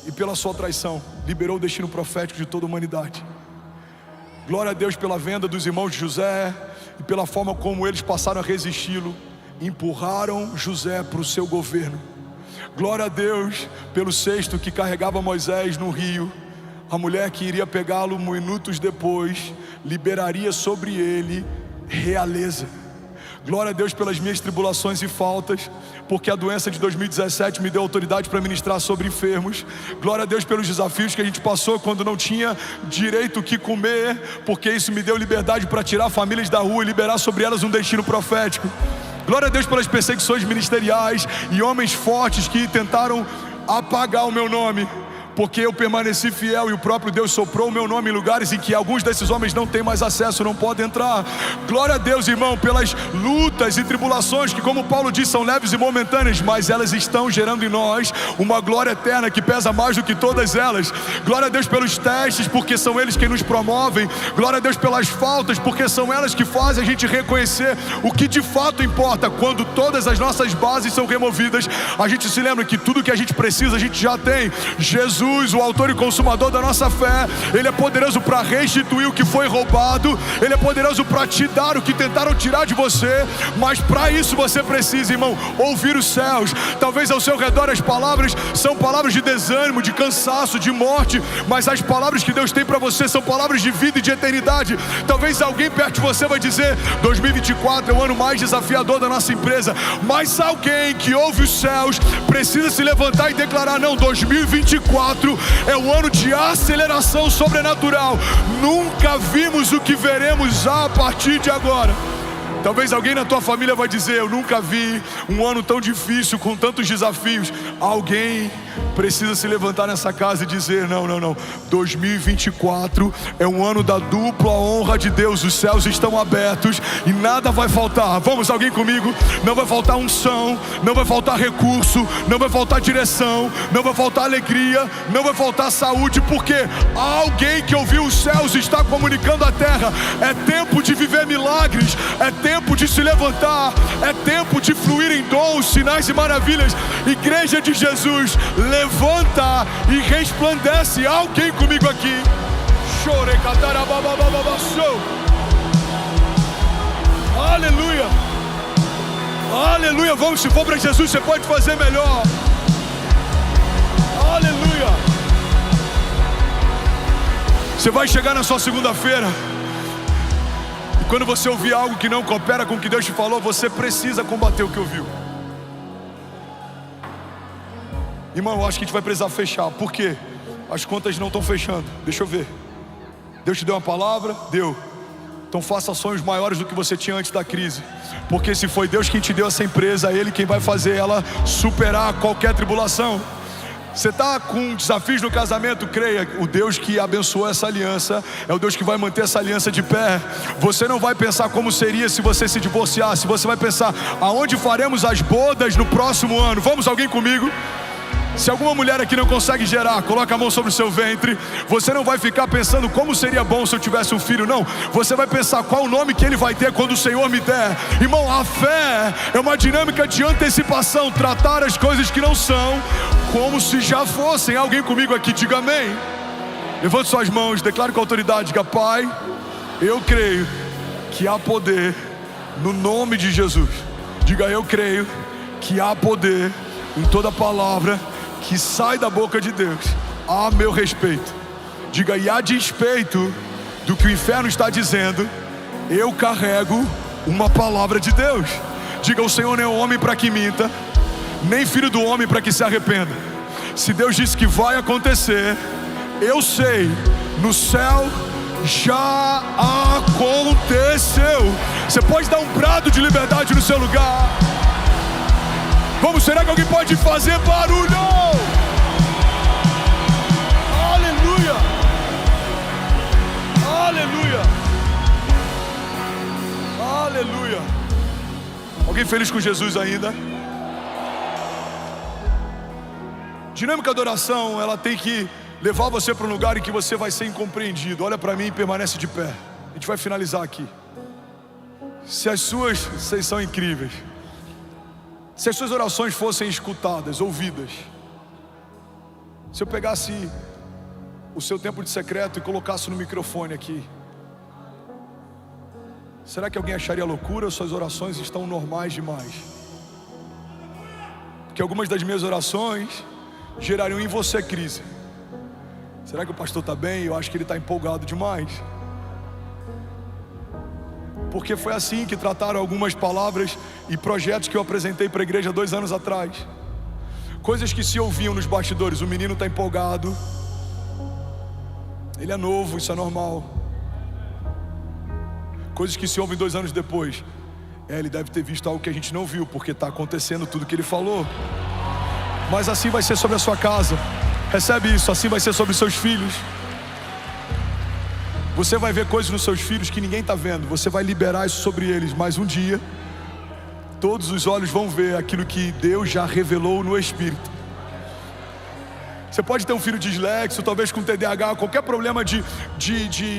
e pela sua traição, liberou o destino profético de toda a humanidade. Glória a Deus pela venda dos irmãos de José e pela forma como eles passaram a resisti-lo, empurraram José para o seu governo. Glória a Deus pelo cesto que carregava Moisés no rio. A mulher que iria pegá-lo minutos depois liberaria sobre ele realeza. Glória a Deus pelas minhas tribulações e faltas, porque a doença de 2017 me deu autoridade para ministrar sobre enfermos. Glória a Deus pelos desafios que a gente passou quando não tinha direito o que comer, porque isso me deu liberdade para tirar famílias da rua e liberar sobre elas um destino profético. Glória a Deus pelas perseguições ministeriais e homens fortes que tentaram apagar o meu nome, porque eu permaneci fiel e o próprio Deus soprou o meu nome em lugares em que alguns desses homens não têm mais acesso, não podem entrar. Glória a Deus, irmão, pelas lutas e tribulações que, como Paulo diz, são leves e momentâneas, mas elas estão gerando em nós uma glória eterna que pesa mais do que todas elas. Glória a Deus pelos testes, porque são eles quem nos promovem. Glória a Deus pelas faltas, porque são elas que fazem a gente reconhecer o que de fato importa. Quando todas as nossas bases são removidas, a gente se lembra que tudo que a gente precisa a gente já tem. Jesus, o autor e consumador da nossa fé, Ele é poderoso para restituir o que foi roubado. Ele é poderoso para te dar o que tentaram tirar de você. Mas para isso você precisa, irmão, ouvir os céus. Talvez ao seu redor as palavras são palavras de desânimo, de cansaço, de morte, mas as palavras que Deus tem para você são palavras de vida e de eternidade. Talvez alguém perto de você vai dizer: 2024 é o ano mais desafiador da nossa empresa. Mas alguém que ouve os céus precisa se levantar e declarar: não, 2024 é o ano de aceleração sobrenatural. Nunca vimos o que veremos a partir de agora. Talvez alguém na tua família vai dizer: eu nunca vi um ano tão difícil, com tantos desafios. Alguém precisa se levantar nessa casa e dizer: não, 2024 é um ano da dupla honra de Deus. Os céus estão abertos e nada vai faltar. Vamos, alguém comigo? Não vai faltar unção, não vai faltar recurso, não vai faltar direção, não vai faltar alegria, não vai faltar saúde, porque alguém que ouviu os céus está comunicando à terra: é tempo de viver milagres, é tempo de se levantar, é tempo de fluir em dons, sinais e maravilhas. Igreja de Jesus, levanta e resplandece. Alguém comigo aqui? Aleluia, aleluia. Vamos, se for para Jesus, você pode fazer melhor. Aleluia. Você vai chegar na sua segunda-feira, e quando você ouvir algo que não coopera com o que Deus te falou, você precisa combater o que ouviu. Irmão, eu acho que a gente vai precisar fechar. Por quê? As contas não estão fechando. Deixa eu ver. Deus te deu uma palavra? Deu. Então faça sonhos maiores do que você tinha antes da crise, porque se foi Deus quem te deu essa empresa, é Ele quem vai fazer ela superar qualquer tribulação. Você está com desafios no casamento? Creia, o Deus que abençoou essa aliança é o Deus que vai manter essa aliança de pé. Você não vai pensar como seria se você se divorciasse. Você vai pensar: aonde faremos as bodas no próximo ano? Vamos, alguém comigo? Se alguma mulher aqui não consegue gerar, coloca a mão sobre o seu ventre. Você não vai ficar pensando como seria bom se eu tivesse um filho, não. Você vai pensar qual o nome que ele vai ter quando o Senhor me der. Irmão, a fé é uma dinâmica de antecipação. Tratar as coisas que não são como se já fossem. Alguém comigo aqui, diga amém. Levante suas mãos, declare com autoridade, diga: Pai, eu creio que há poder no nome de Jesus. Diga: eu creio que há poder em toda palavra que sai da boca de Deus a meu respeito. Diga: e a despeito do que o inferno está dizendo, eu carrego uma palavra de Deus. Diga: o Senhor não é homem para que minta, nem filho do homem para que se arrependa. Se Deus disse que vai acontecer, eu sei, no céu já aconteceu. Você pode dar um brado de liberdade no seu lugar. Vamos, será que alguém pode fazer barulho? Aleluia! Aleluia! Aleluia! Alguém feliz com Jesus ainda? Dinâmica da oração, ela tem que levar você para um lugar em que você vai ser incompreendido. Olha para mim e permanece de pé. A gente vai finalizar aqui. Vocês são incríveis. Se as suas orações fossem escutadas, ouvidas, se eu pegasse o seu tempo de secreto e colocasse no microfone aqui, será que alguém acharia loucura ou suas orações estão normais demais? Porque algumas das minhas orações gerariam em você crise. Será que o pastor está bem? Eu acho que ele está empolgado demais. Porque foi assim que trataram algumas palavras e projetos que eu apresentei para a igreja 2 anos atrás. Coisas que se ouviam nos bastidores: o menino está empolgado, ele é novo, isso é normal. Coisas que se ouvem 2 anos depois: Ele deve ter visto algo que a gente não viu, porque está acontecendo tudo que ele falou. Mas assim vai ser sobre a sua casa. Recebe isso, assim vai ser sobre os seus filhos. Você vai ver coisas nos seus filhos que ninguém está vendo. Você vai liberar isso sobre eles. Mas um dia, todos os olhos vão ver aquilo que Deus já revelou no Espírito. Você pode ter um filho dislexo, talvez com TDAH, qualquer problema de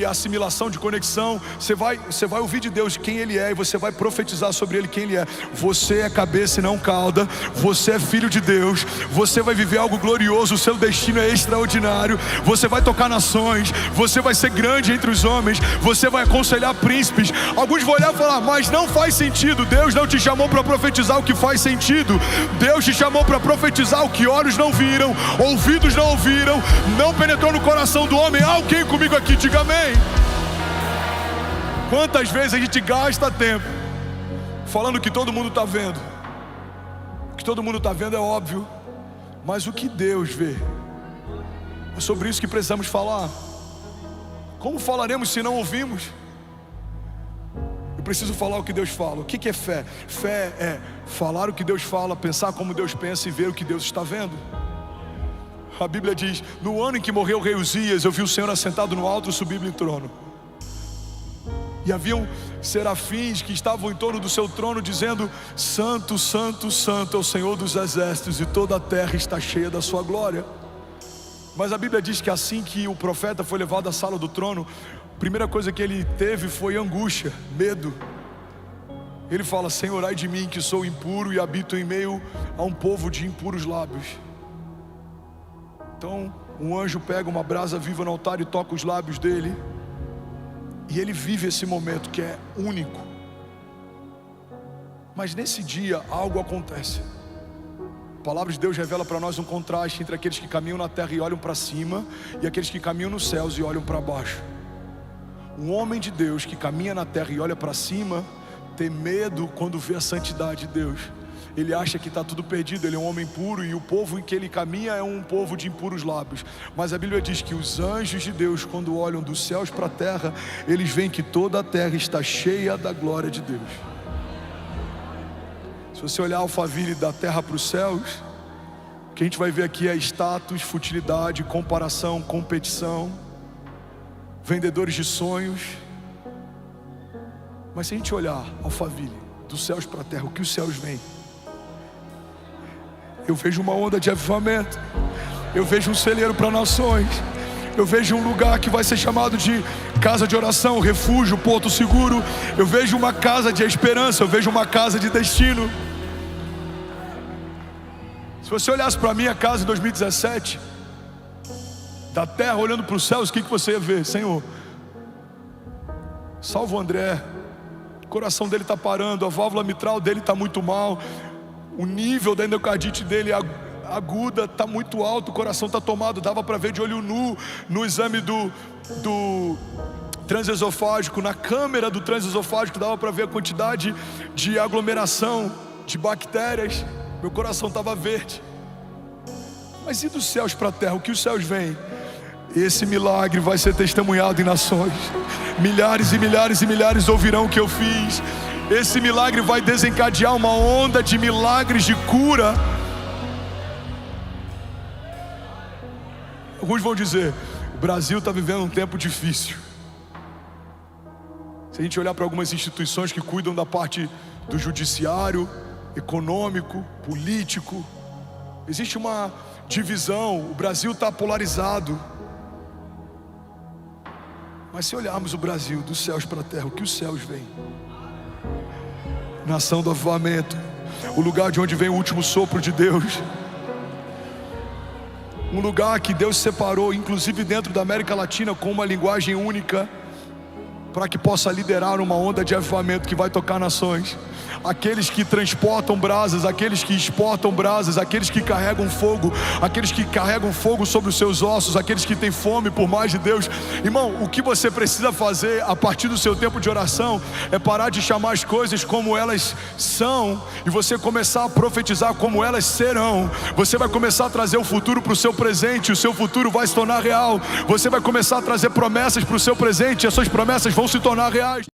assimilação, de conexão. Você vai ouvir de Deus quem Ele é, e você vai profetizar sobre Ele quem Ele é. Você é cabeça e não cauda. Você é filho de Deus. Você vai viver algo glorioso. O seu destino é extraordinário. Você vai tocar nações. Você vai ser grande entre os homens. Você vai aconselhar príncipes. Alguns vão olhar e falar: mas não faz sentido. Deus não te chamou para profetizar o que faz sentido. Deus te chamou para profetizar o que olhos não viram, ouvidos não ouviram, não penetrou no coração do homem. Alguém comigo aqui, diga amém. Quantas vezes a gente gasta tempo falando que todo mundo está vendo? O que todo mundo está vendo é óbvio, mas o que Deus vê? É sobre isso que precisamos falar. Como falaremos se não ouvimos? Eu preciso falar o que Deus fala. O que é fé? Fé é falar o que Deus fala, pensar como Deus pensa e ver o que Deus está vendo. A Bíblia diz: no ano em que morreu o rei Uzias, eu vi o Senhor assentado no alto, sublime trono. E haviam serafins que estavam em torno do seu trono, dizendo: santo, santo, santo é o Senhor dos exércitos, e toda a terra está cheia da sua glória. Mas a Bíblia diz que assim que o profeta foi levado à sala do trono, a primeira coisa que ele teve foi angústia, medo. Ele fala: Senhor, ai de mim que sou impuro e habito em meio a um povo de impuros lábios. Então um anjo pega uma brasa viva no altar e toca os lábios dele, e ele vive esse momento que é único. Mas nesse dia algo acontece. A palavra de Deus revela para nós um contraste entre aqueles que caminham na terra e olham para cima, e aqueles que caminham nos céus e olham para baixo. Um homem de Deus que caminha na terra e olha para cima tem medo quando vê a santidade de Deus. Ele acha que está tudo perdido, ele é um homem puro, e o povo em que ele caminha é um povo de impuros lábios. Mas a Bíblia diz que os anjos de Deus, quando olham dos céus para a terra, eles veem que toda a terra está cheia da glória de Deus. Se você olhar Alphaville da terra para os céus, o que a gente vai ver aqui é status, futilidade, comparação, competição, vendedores de sonhos. Mas se a gente olhar Alphaville dos céus para a terra, o que os céus veem? Eu vejo uma onda de avivamento. Eu vejo um celeiro para nações. Eu vejo um lugar que vai ser chamado de casa de oração, refúgio, porto seguro. Eu vejo uma casa de esperança. Eu vejo uma casa de destino. Se você olhasse para a minha casa em 2017, da terra olhando para os céus, o que você ia ver? Senhor, salva o André. O coração dele está parando, a válvula mitral dele está muito mal, o nível da endocardite dele aguda está muito alto, o coração está tomado. Dava para ver de olho nu no exame do transesofágico, na câmera do transesofágico, dava para ver a quantidade de aglomeração de bactérias. Meu coração estava verde. Mas e dos céus para a terra? O que os céus veem? Esse milagre vai ser testemunhado em nações. Milhares e milhares e milhares ouvirão o que eu fiz. Esse milagre vai desencadear uma onda de milagres de cura. Alguns vão dizer: o Brasil está vivendo um tempo difícil. Se a gente olhar para algumas instituições que cuidam da parte do judiciário, econômico, político, existe uma divisão. O Brasil está polarizado. Mas se olharmos o Brasil dos céus para a terra, o que os céus veem? Nação do avivamento, o lugar de onde vem o último sopro de Deus, um lugar que Deus separou, inclusive dentro da América Latina, com uma linguagem única, para que possa liderar uma onda de avivamento que vai tocar nações. Aqueles que transportam brasas, aqueles que exportam brasas, aqueles que carregam fogo sobre os seus ossos, aqueles que têm fome por mais de Deus. Irmão, o que você precisa fazer a partir do seu tempo de oração é parar de chamar as coisas como elas são e você começar a profetizar como elas serão. Você vai começar a trazer o futuro para o seu presente, o seu futuro vai se tornar real. Você vai começar a trazer promessas para o seu presente e as suas promessas vão se tornar reais.